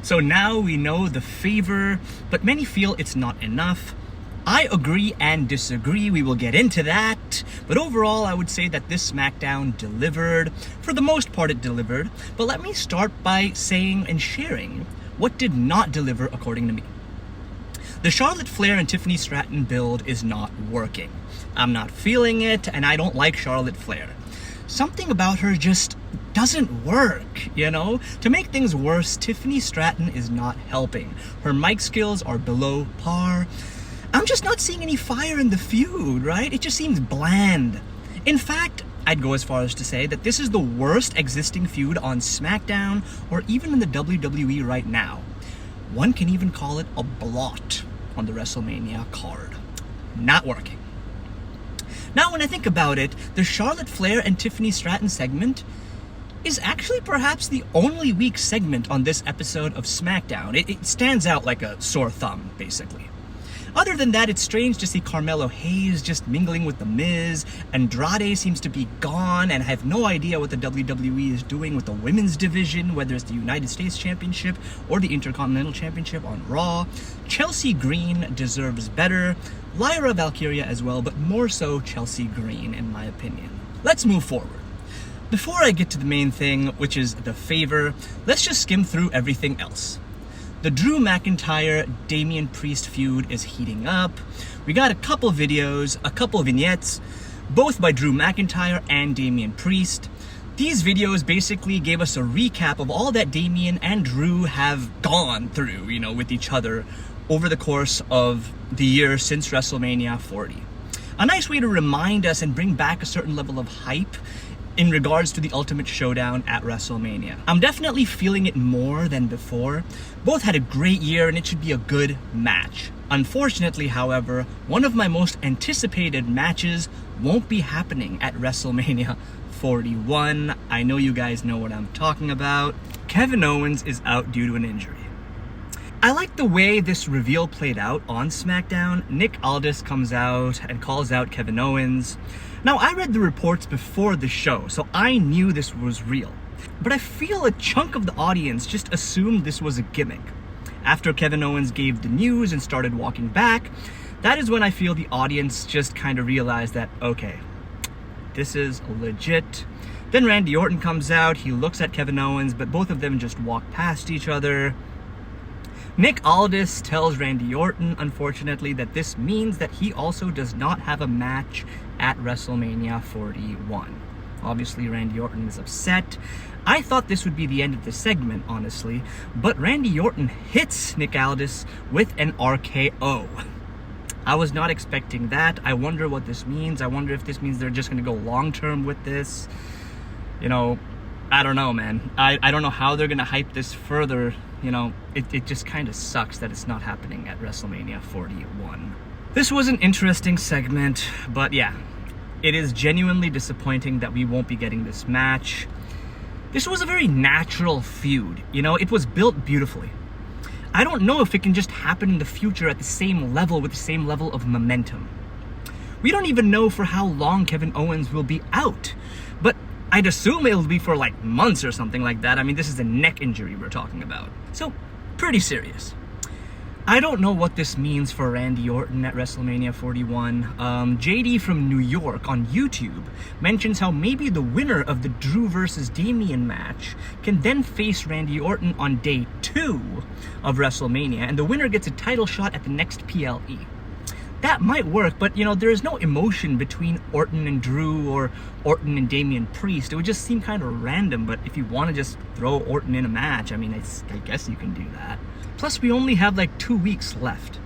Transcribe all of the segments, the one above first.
So now we know the favor, but many feel it's not enough. I agree and disagree, we will get into that. But overall, I would say that this SmackDown delivered. For the most part, it delivered. But let me start by saying and sharing what did not deliver according to me. The Charlotte Flair and Tiffany Stratton build is not working. I'm not feeling it, and I don't like Charlotte Flair. Something about her just doesn't work, you know? To make things worse, Tiffany Stratton is not helping. Her mic skills are below par. I'm just not seeing any fire in the feud, right? It just seems bland. In fact, I'd go as far as to say that this is the worst existing feud on SmackDown or even in the WWE right now. One can even call it a blot on the WrestleMania card. Not working. Now, when I think about it, the Charlotte Flair and Tiffany Stratton segment is actually perhaps the only weak segment on this episode of SmackDown. It stands out like a sore thumb, basically. Other than that, it's strange to see Carmelo Hayes just mingling with The Miz. Andrade seems to be gone, and I have no idea what the WWE is doing with the women's division, whether it's the United States Championship or the Intercontinental Championship on Raw. Chelsea Green deserves better. Lyra Valkyria as well, but more so Chelsea Green, in my opinion. Let's move forward. Before I get to the main thing, which is the favor, let's just skim through everything else. The Drew McIntyre-Damian Priest feud is heating up. We got a couple videos, a couple vignettes, both by Drew McIntyre and Damian Priest. These videos basically gave us a recap of all that Damian and Drew have gone through, you know, with each other over the course of the year since WrestleMania 40. A nice way to remind us and bring back a certain level of hype in regards to the Ultimate Showdown at WrestleMania. I'm definitely feeling it more than before. Both had a great year and it should be a good match. Unfortunately, however, one of my most anticipated matches won't be happening at WrestleMania 41. I know you guys know what I'm talking about. Kevin Owens is out due to an injury. I like the way this reveal played out on SmackDown. Nick Aldis comes out and calls out Kevin Owens. Now, I read the reports before the show, so I knew this was real. But I feel a chunk of the audience just assumed this was a gimmick. After Kevin Owens gave the news and started walking back, that is when I feel the audience just kind of realized that, okay, this is legit. Then Randy Orton comes out, he looks at Kevin Owens, but both of them just walk past each other. Nick Aldis tells Randy Orton, unfortunately, that this means that he also does not have a match at WrestleMania 41. Obviously, Randy Orton is upset. I thought this would be the end of the segment, honestly, but Randy Orton hits Nick Aldis with an RKO. I was not expecting that. I wonder what this means. I wonder if this means they're just going to go long-term with this. You know, I don't know, man. I don't know how they're going to hype this further. You know, it just kind of sucks that it's not happening at WrestleMania 41. This was an interesting segment, but yeah, it is genuinely disappointing that we won't be getting this match. This was a very natural feud, you know, it was built beautifully. I don't know if it can just happen in the future at the same level with the same level of momentum. We don't even know for how long Kevin Owens will be out, but I'd assume it'll be for like months or something like that. I mean, this is a neck injury we're talking about. So, pretty serious. I don't know what this means for Randy Orton at WrestleMania 41. JD from New York on YouTube mentions how maybe the winner of the Drew versus Damian match can then face Randy Orton on day 2 of WrestleMania, and the winner gets a title shot at the next PLE. That might work, but you know, there is no emotion between Orton and Drew or Orton and Damian Priest. It would just seem kind of random, but if you want to just throw Orton in a match, I mean, I guess you can do that. Plus, we only have like 2 weeks left.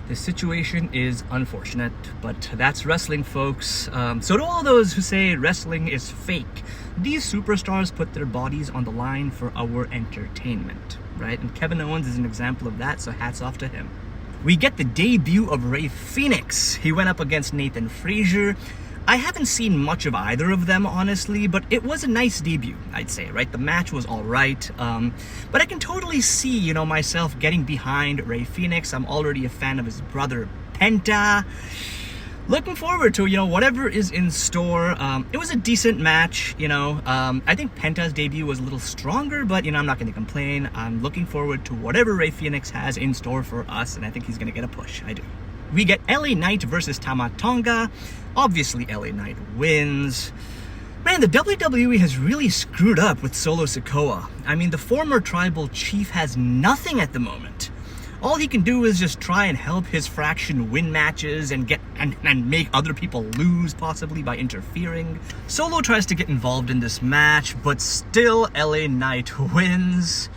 This situation is unfortunate, but that's wrestling, folks. So to all those who say wrestling is fake, these superstars put their bodies on the line for our entertainment, right? And Kevin Owens is an example of that, so hats off to him. We get the debut of Rey Fenix. He went up against Nathan Frazier. I haven't seen much of either of them, honestly, but it was a nice debut, I'd say, right? The match was all right, but I can totally see, you know, myself getting behind Rey Fenix. I'm already a fan of his brother, Penta. Looking forward to, whatever is in store. It was a decent match, I think Penta's debut was a little stronger, but, I'm not going to complain. I'm looking forward to whatever Rey Fenix has in store for us, and I think he's going to get a push. I do. We get LA Knight versus Tama Tonga. Obviously, LA Knight wins. Man, the WWE has really screwed up with Solo Sikoa. I mean, the former tribal chief has nothing at the moment. All he can do is just try and help his faction win matches and make other people lose, possibly by interfering. Solo tries to get involved in this match, but still LA Knight wins.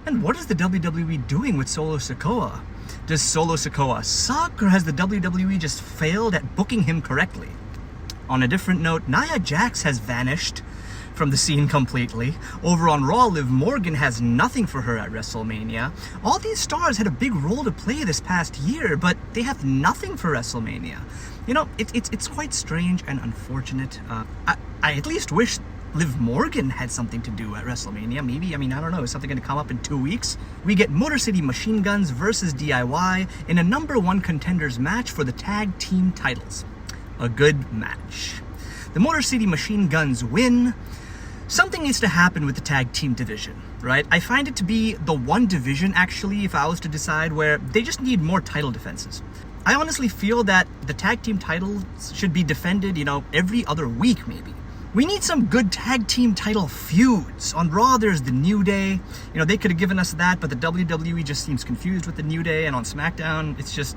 And what is the WWE doing with Solo Sikoa? Does Solo Sikoa suck, or has the WWE just failed at booking him correctly? On a different note, Nia Jax has vanished from the scene completely. Over on Raw, Liv Morgan has nothing for her at WrestleMania. All these stars had a big role to play this past year, but they have nothing for WrestleMania. It's quite strange and unfortunate. I at least wish Liv Morgan had something to do at WrestleMania. Maybe, I don't know, is something going to come up in 2 weeks? We get Motor City Machine Guns versus DIY in a #1 contenders match for the tag team titles. A good match. The Motor City Machine Guns win. Something needs to happen with the tag team division, right? I find it to be the one division, actually, if I was to decide, where they just need more title defenses. I honestly feel that the tag team titles should be defended, every other week, maybe. We need some good tag team title feuds. On Raw, there's the New Day. They could have given us that, but the WWE just seems confused with the New Day. And on SmackDown, it's just,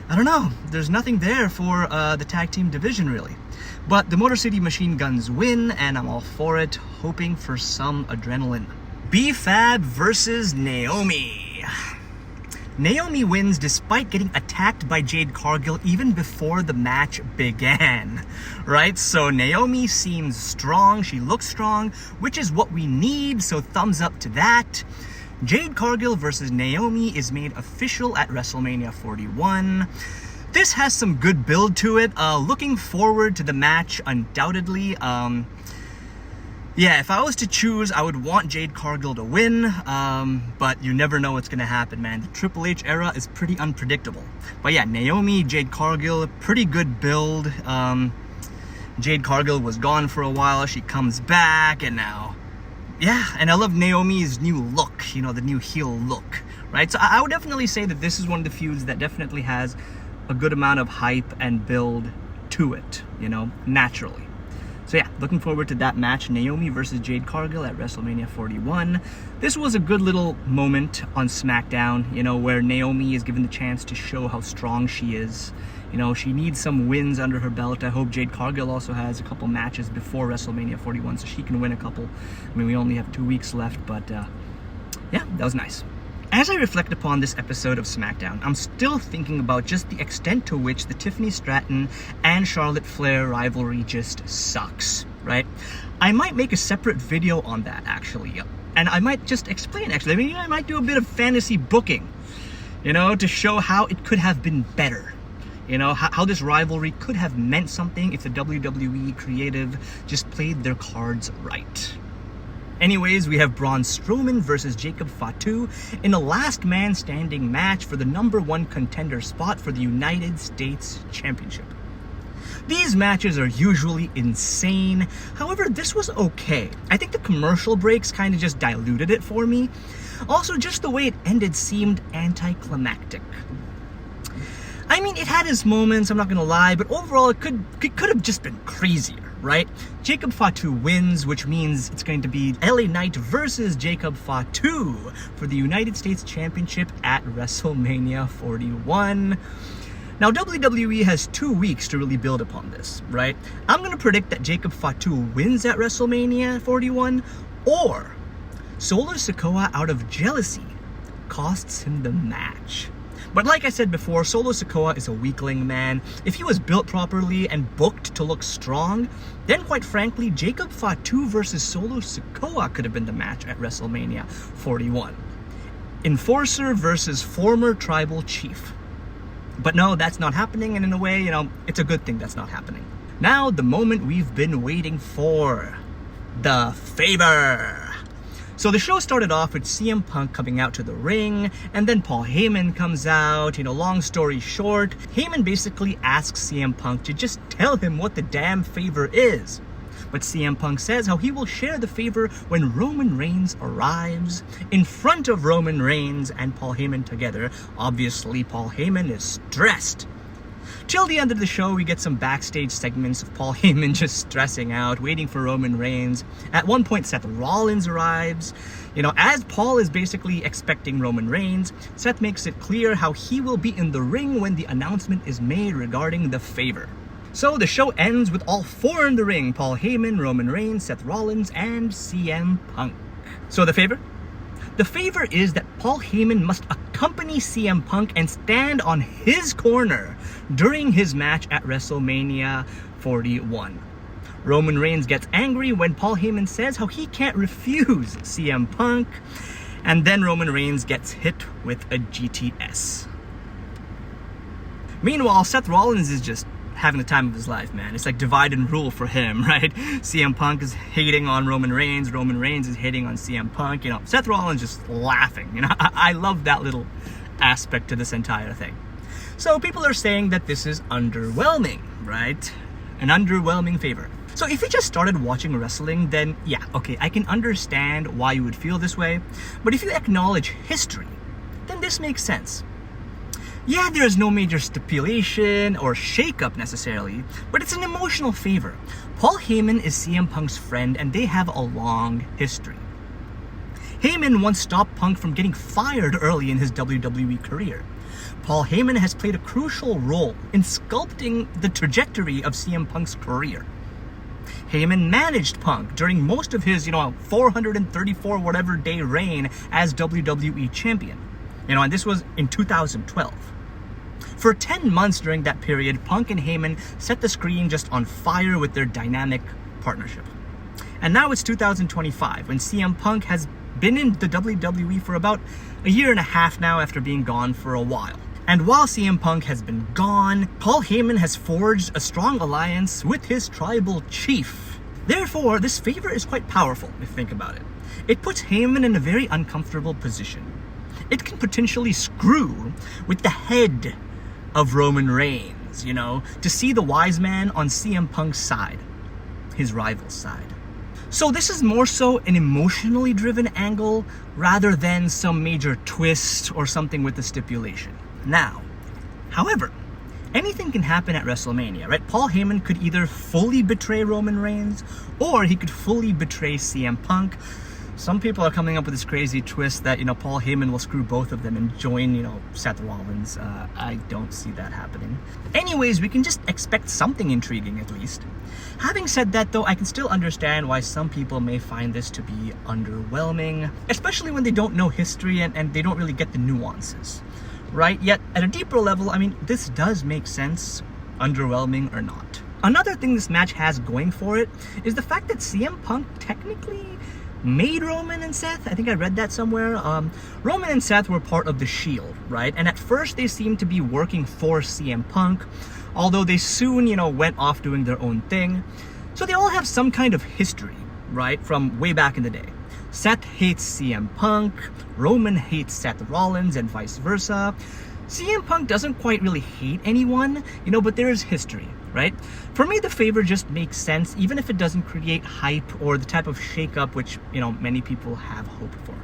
I don't know. There's nothing there for the tag team division, really. But the Motor City Machine Guns win, and I'm all for it, hoping for some adrenaline. B-Fab versus Naomi. Naomi wins despite getting attacked by Jade Cargill even before the match began, right? So Naomi seems strong, she looks strong, which is what we need, so thumbs up to that. Jade Cargill versus Naomi is made official at WrestleMania 41. This has some good build to it. Looking forward to the match, undoubtedly. Yeah, if I was to choose, I would want Jade Cargill to win, but you never know what's going to happen, man. The Triple H era is pretty unpredictable. But yeah, Naomi, Jade Cargill, pretty good build. Jade Cargill was gone for a while. She comes back, and now... Yeah, and I love Naomi's new look, the new heel look, right? So I would definitely say that this is one of the feuds that definitely has a good amount of hype and build to it, naturally. So yeah, looking forward to that match, Naomi versus Jade Cargill at WrestleMania 41. This was a good little moment on SmackDown, where Naomi is given the chance to show how strong she is. She needs some wins under her belt. I hope Jade Cargill also has a couple matches before WrestleMania 41 so she can win a couple. We only have 2 weeks left, but yeah, that was nice. As I reflect upon this episode of SmackDown, I'm still thinking about just the extent to which the Tiffany Stratton and Charlotte Flair rivalry just sucks, right? I might make a separate video on that, actually. And I might just explain, actually. I might do a bit of fantasy booking, to show how it could have been better. How this rivalry could have meant something if the WWE creative just played their cards right. Anyways, we have Braun Strowman versus Jacob Fatu in a last man standing match for the #1 contender spot for the United States Championship. These matches are usually insane. However, this was okay. I think the commercial breaks kind of just diluted it for me. Also, just the way it ended seemed anticlimactic. It had its moments, I'm not gonna lie, but overall it could have just been crazier, right? Jacob Fatu wins, which means it's going to be LA Knight versus Jacob Fatu for the United States Championship at WrestleMania 41. Now, WWE has 2 weeks to really build upon this, right? I'm gonna predict that Jacob Fatu wins at WrestleMania 41, or Solo Sikoa, out of jealousy, costs him the match. But like I said before, Solo Sikoa is a weakling, man. If he was built properly and booked to look strong, then quite frankly, Jacob Fatu versus Solo Sikoa could have been the match at WrestleMania 41. Enforcer versus former tribal chief. But no, that's not happening, and in a way, it's a good thing that's not happening. Now, the moment we've been waiting for. The favor. So the show started off with CM Punk coming out to the ring, and then Paul Heyman comes out. Long story short, Heyman basically asks CM Punk to just tell him what the damn favor is. But CM Punk says how he will share the favor when Roman Reigns arrives in front of Roman Reigns and Paul Heyman together. Obviously, Paul Heyman is stressed. Till the end of the show, we get some backstage segments of Paul Heyman just stressing out, waiting for Roman Reigns. At one point, Seth Rollins arrives. As Paul is basically expecting Roman Reigns, Seth makes it clear how he will be in the ring when the announcement is made regarding the favor. So the show ends with all four in the ring: Paul Heyman, Roman Reigns, Seth Rollins, and CM Punk. So the favor? The favor is that Paul Heyman must accompany CM Punk and stand on his corner during his match at WrestleMania 41. Roman Reigns gets angry when Paul Heyman says how he can't refuse CM Punk, and then Roman Reigns gets hit with a GTS. Meanwhile, Seth Rollins is just having the time of his life, man. It's like divide and rule for him, right? CM Punk is hating on Roman Reigns is hating on CM Punk. Seth Rollins just laughing. I love that little aspect to this entire thing. So people are saying that this is underwhelming, right? An underwhelming favor. So if you just started watching wrestling, then yeah, okay, I can understand why you would feel this way. But if you acknowledge history, then this makes sense. Yeah, there is no major stipulation or shakeup necessarily, but it's an emotional favor. Paul Heyman is CM Punk's friend and they have a long history. Heyman once stopped Punk from getting fired early in his WWE career. Paul Heyman has played a crucial role in sculpting the trajectory of CM Punk's career. Heyman managed Punk during most of his, 434 whatever day reign as WWE champion. And this was in 2012. For 10 months during that period, Punk and Heyman set the screen just on fire with their dynamic partnership. And now it's 2025, when CM Punk has been in the WWE for about a year and a half now after being gone for a while. And while CM Punk has been gone, Paul Heyman has forged a strong alliance with his tribal chief. Therefore, this favor is quite powerful, if you think about it. It puts Heyman in a very uncomfortable position. It can potentially screw with the head of Roman Reigns, to see the wise man on CM Punk's side, his rival's side. So this is more so an emotionally driven angle rather than some major twist or something with a stipulation. Now, however, anything can happen at WrestleMania, right? Paul Heyman could either fully betray Roman Reigns or he could fully betray CM Punk. Some people are coming up with this crazy twist that, Paul Heyman will screw both of them and join, Seth Rollins. I don't see that happening. Anyways, we can just expect something intriguing at least. Having said that though, I can still understand why some people may find this to be underwhelming, especially when they don't know history and they don't really get the nuances, right? Yet, at a deeper level, this does make sense, underwhelming or not. Another thing this match has going for it is the fact that CM Punk technically made Roman and Seth. I think I read that somewhere. Roman and Seth were part of the Shield, right? And at first they seemed to be working for CM Punk, although they soon, went off doing their own thing. So they all have some kind of history, right? From way back in the day. Seth hates CM Punk, Roman hates Seth Rollins, and vice versa. CM Punk doesn't quite really hate anyone, but there is history, right? For me, the favor just makes sense, even if it doesn't create hype or the type of shakeup which, many people have hoped for.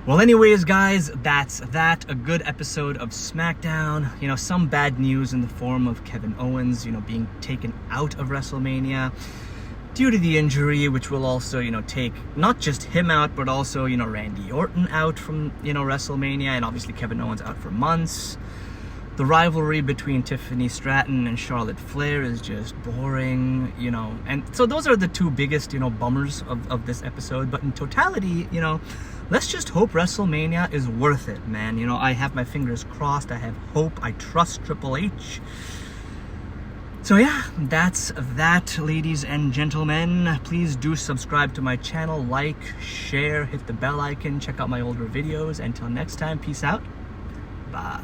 Well, anyways, guys, that's that. A good episode of SmackDown. Some bad news in the form of Kevin Owens, being taken out of WrestleMania due to the injury, which will also, take not just him out, but also, Randy Orton out from, WrestleMania, and obviously Kevin Owens out for months. The rivalry between Tiffany Stratton and Charlotte Flair is just boring, and so those are the two biggest, bummers of this episode. But in totality, let's just hope WrestleMania is worth it, man. I have my fingers crossed, I have hope, I trust Triple H. So yeah, that's that, ladies and gentlemen. Please do subscribe to my channel, like, share, hit the bell icon, check out my older videos. Until next time, peace out. Bye.